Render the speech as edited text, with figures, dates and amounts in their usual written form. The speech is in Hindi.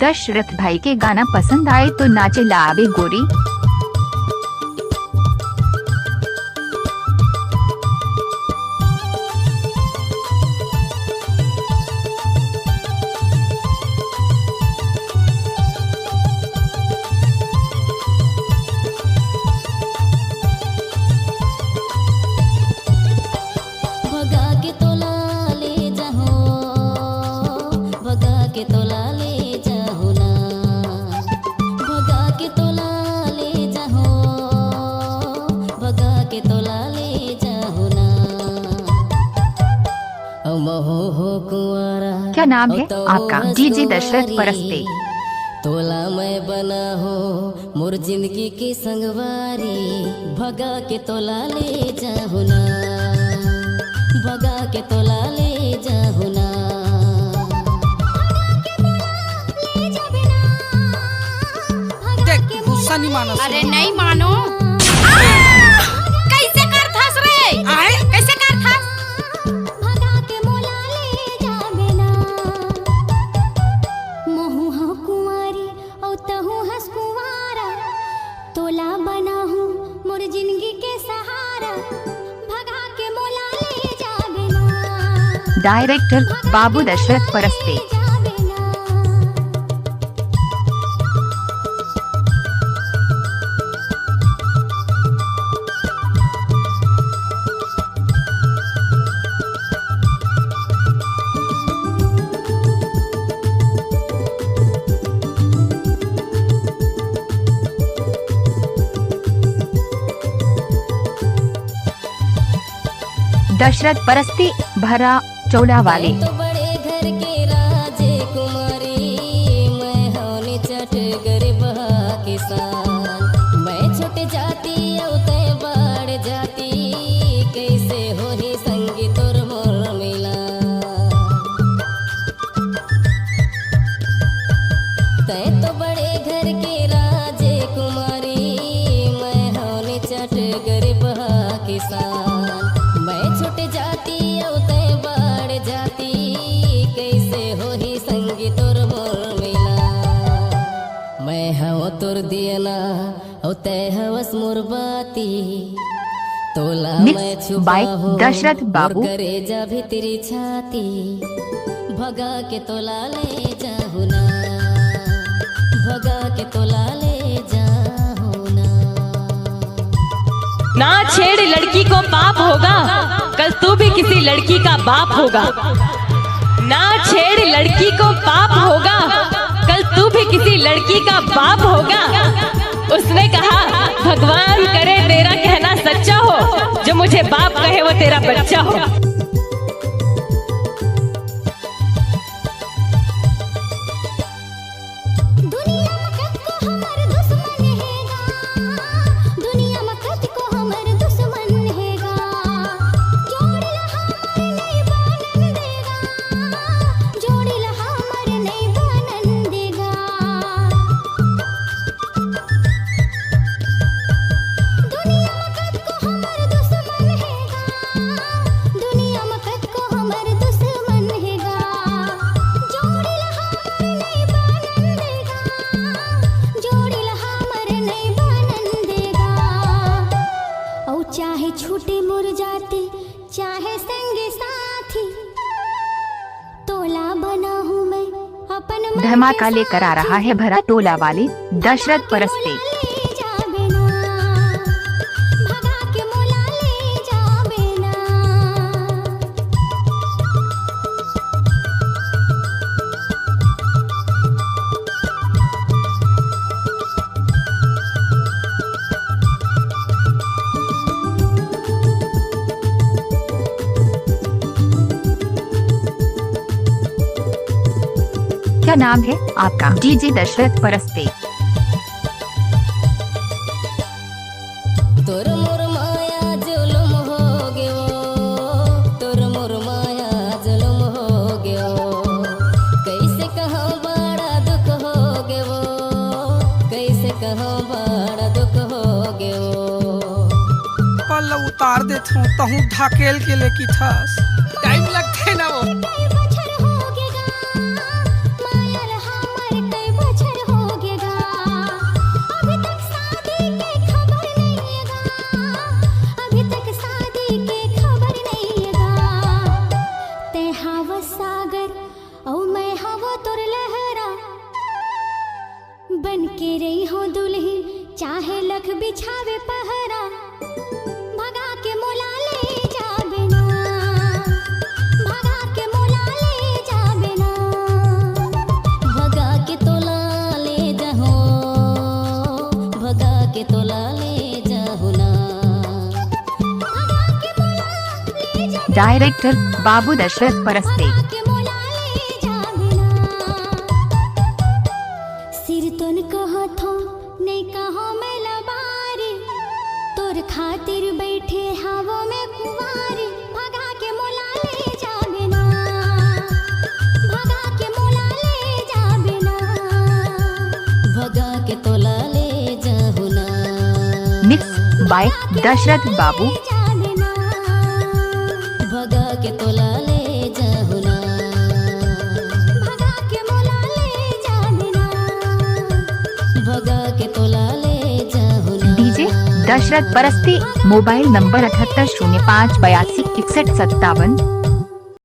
दशरथ भाई के गाना पसंद आए तो नाचे लावे गोरी। क्या नाम है आपका? डीजे दशरथ परस्ते। तोला मैं बना हो मोर जिंदगी की संगवारी, भगा के तोला ले जाहु ना, भगा के तोला ले जाहु ना। देख गुस्सा नहीं मानो। अरे नहीं मानो। कैसे कर थास रे? कैसे कर थास? तोला बना हूँ मोर जिंदगी के सहारा, भगा के मोला ले जाबे ना। डायरेक्टर बाबू दशरथ परस्ते। दशरथ परस्ते भरा चौड़ा वाले। तो बड़े घर के राजे कुमारी, मैं होने चट गरीब किसान। मैं छोटे जाती औते बड़ जाती, कैसे हो ही संगी तोर मोर मिला। तै तो बड़े घर के राजे कुमारी, मैं होने चट गरीब किसान। मैं छुट जाती औते बढ़ जाती, कैसे हो ही संगी तोर मोर मिला। मैं हव तोर दियना औते हवस मोर बाती, तोला मैं छुपा हूँ दशरथ बाबू। करे जा भी तेरी छाती, भगा के तोला ले जाहु ना, भगा के तोला ले जाहु ना। ना छेड़ लड़की को पाप होगा, कल तू भी किसी लड़की का बाप होगा। ना छेड़ लड़की को पाप होगा, कल तू भी किसी लड़की का बाप होगा। उसने कहा भगवान करे तेरा कहना सच्चा हो, जो मुझे बाप कहे वो तेरा बच्चा हो। चाहे छूटे मुर जाते, चाहे संग साथी, तोला बना हूँ मैं अपन। धमाका लेकर आ रहा है भरा टोला वाले दशरथ परस्ते। क्या नाम है आपका? डीजे दशरथ परस्ते। तोर मोर माया जुलुम हो गयो, तोर मोर माया जुलुम हो गयो। कैसे कहाँ बड़ा दुख हो गयो, कैसे कहाँ बड़ा दुख हो गयो। पल उतार देता हूँ तहु ढाकेल के लेकी थस, टाइम लगते ना वो। डायरेक्टर बाबू दशरथ परस्ते। के मोला ले जाबना सिर तोन कहो थो नहीं कहो मैं लबारी तोर खातिर बैठे हवो में कुंवारी भगा के मोला ले जाबना भगा के मोला ले जाबना भगा के तोला ले जाहुना मिक्स बाय दशरथ बाबू। जाबना भगा के तोला ले जाहुना भगा के मोला ले जाबना भगा के तोला ले जाहुना डीजे दशरथ परस्ते। Mobile number 7805826157।